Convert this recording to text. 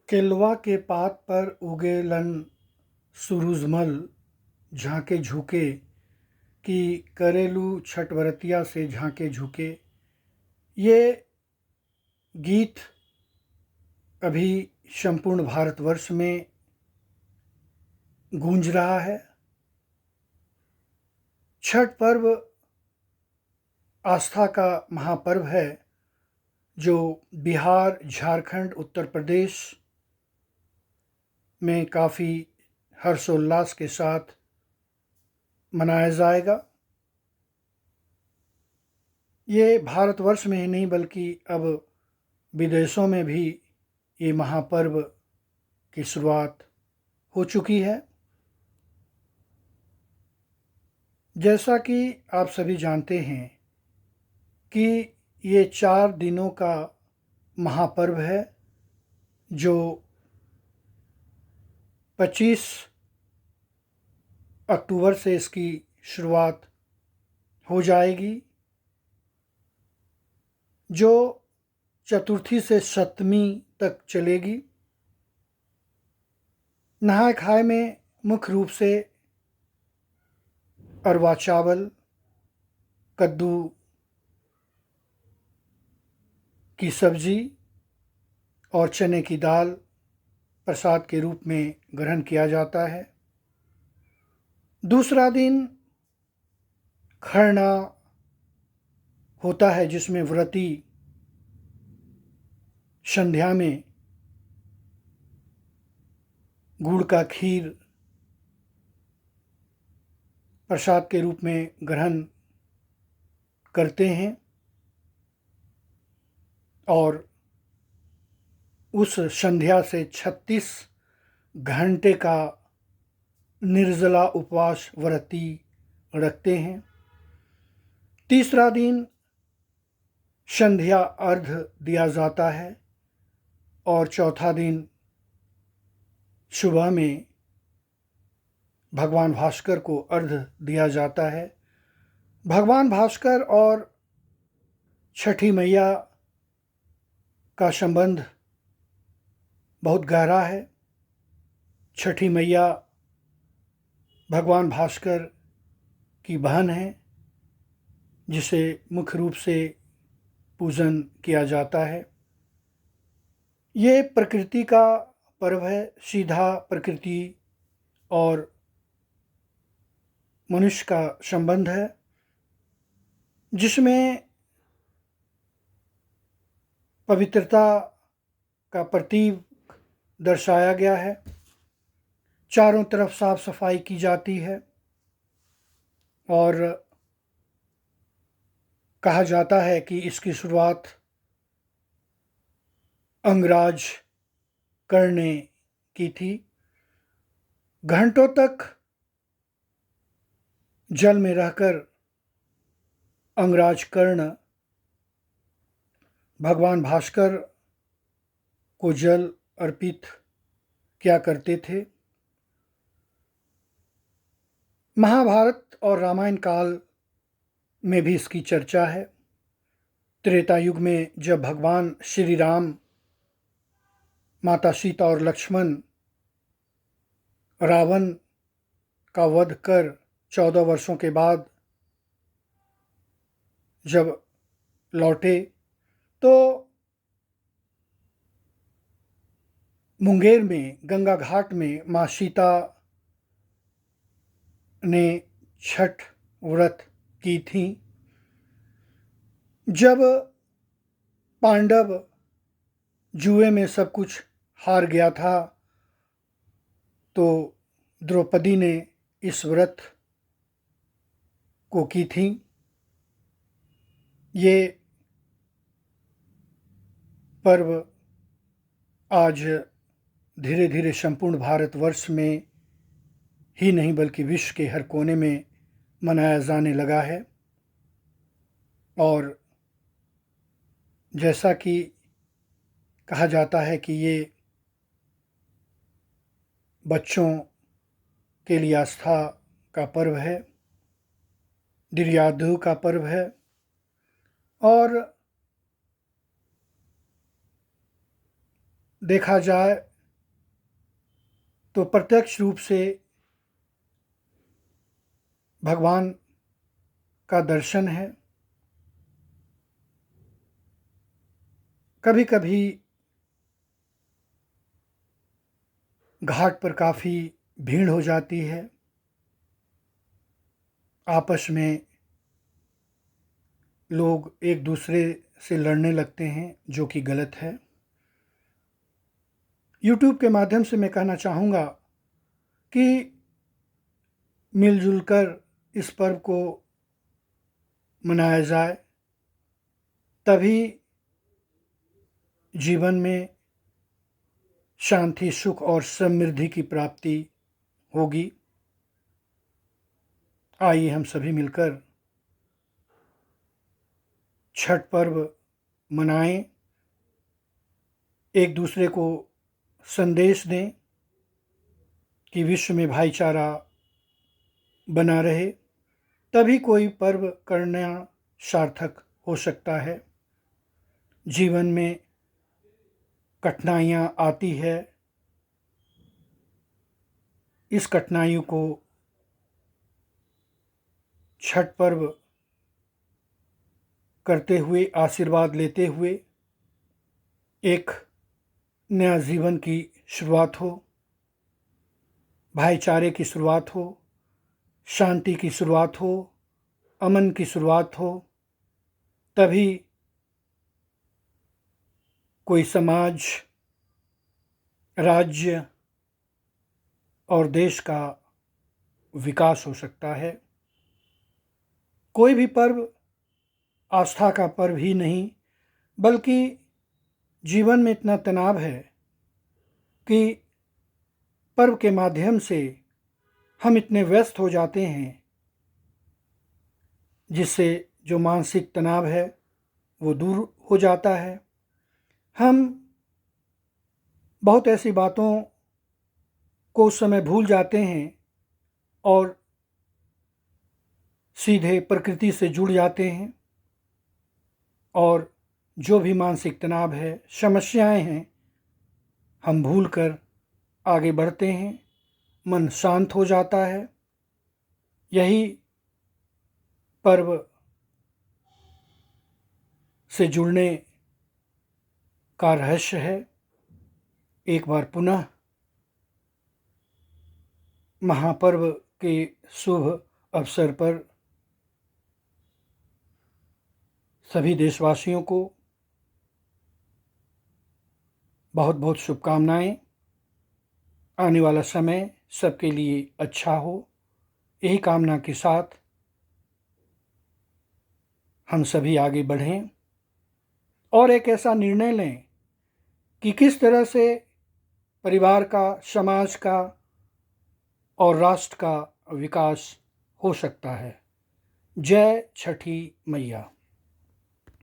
केलवा के पात पर उगेलन सूरजमल, झांके झुके कि करेलू छठव्रतिया से झांके झुके। ये गीत अभी संपूर्ण भारतवर्ष में गूंज रहा है। छठ पर्व आस्था का महापर्व है जो बिहार, झारखंड, उत्तर प्रदेश में काफ़ी हर्षोल्लास के साथ मनाया जाएगा। ये भारतवर्ष में ही नहीं बल्कि अब विदेशों में भी ये महापर्व की शुरुआत हो चुकी है। जैसा कि आप सभी जानते हैं कि ये 4 दिनों का महापर्व है जो 25 अक्टूबर से इसकी शुरुआत हो जाएगी, जो चतुर्थी से सप्तमी तक चलेगी। नहाय खाए में मुख्य रूप से अरवा चावल, कद्दू की सब्जी और चने की दाल प्रसाद के रूप में ग्रहण किया जाता है। दूसरा दिन खरना होता है जिसमें व्रती संध्या में गुड़ का खीर प्रसाद के रूप में ग्रहण करते हैं और उस संध्या से 36 घंटे का निर्जला उपवास व्रती रखते हैं। तीसरा दिन संध्या अर्घ्य दिया जाता है और चौथा दिन सुबह में भगवान भास्कर को अर्घ्य दिया जाता है। भगवान भास्कर और छठी मैया का संबंध बहुत गहरा है। छठी मैया भगवान भास्कर की बहन है जिसे मुख्य रूप से पूजन किया जाता है। ये प्रकृति का पर्व है, सीधा प्रकृति और मनुष्य का संबंध है, जिसमें पवित्रता का प्रतीक दर्शाया गया है। चारों तरफ साफ सफाई की जाती है और कहा जाता है कि इसकी शुरुआत अंगराज कर्ण ने की थी। घंटों तक जल में रहकर अंगराज कर्ण भगवान भास्कर को जल अर्पित किया करते थे। महाभारत और रामायण काल में भी इसकी चर्चा है। त्रेता युग में जब भगवान श्री राम, माता सीता और लक्ष्मण रावण का वध कर 14 वर्षों के बाद जब लौटे तो मुंगेर में गंगा घाट में माँ सीता ने छठ व्रत की थी। जब पांडव जुए में सब कुछ हार गया था तो द्रौपदी ने इस व्रत को की थी। ये पर्व आज धीरे धीरे संपूर्ण भारतवर्ष में ही नहीं बल्कि विश्व के हर कोने में मनाया जाने लगा है। और जैसा कि कहा जाता है कि ये बच्चों के लिए आस्था का पर्व है, दिर्यादु का पर्व है और देखा जाए तो प्रत्यक्ष रूप से भगवान का दर्शन है। कभी कभी घाट पर काफ़ी भीड़ हो जाती है, आपस में लोग एक दूसरे से लड़ने लगते हैं, जो कि गलत है। यूट्यूब के माध्यम से मैं कहना चाहूँगा कि मिलजुल कर इस पर्व को मनाया जाए, तभी जीवन में शांति, सुख और समृद्धि की प्राप्ति होगी। आइए हम सभी मिलकर छठ पर्व मनाएं, एक दूसरे को संदेश दें कि विश्व में भाईचारा बना रहे, तभी कोई पर्व करना सार्थक हो सकता है। जीवन में कठिनाइयाँ आती है, इस कठिनाइयों को छठ पर्व करते हुए, आशीर्वाद लेते हुए एक नया जीवन की शुरुआत हो, भाईचारे की शुरुआत हो, शांति की शुरुआत हो, अमन की शुरुआत हो, तभी कोई समाज, राज्य और देश का विकास हो सकता है। कोई भी पर्व आस्था का पर्व ही नहीं, बल्कि जीवन में इतना तनाव है कि पर्व के माध्यम से हम इतने व्यस्त हो जाते हैं, जिससे जो मानसिक तनाव है वो दूर हो जाता है। हम बहुत ऐसी बातों को उस समय भूल जाते हैं और सीधे प्रकृति से जुड़ जाते हैं, और जो भी मानसिक तनाव है, समस्याएं हैं, हम भूल कर आगे बढ़ते हैं, मन शांत हो जाता है। यही पर्व से जुड़ने का रहस्य है। एक बार पुनः महापर्व के शुभ अवसर पर सभी देशवासियों को बहुत बहुत शुभकामनाएं। आने वाला समय सबके लिए अच्छा हो, यही कामना के साथ हम सभी आगे बढ़ें और एक ऐसा निर्णय लें कि किस तरह से परिवार का, समाज का और राष्ट्र का विकास हो सकता है। जय छठी मैया।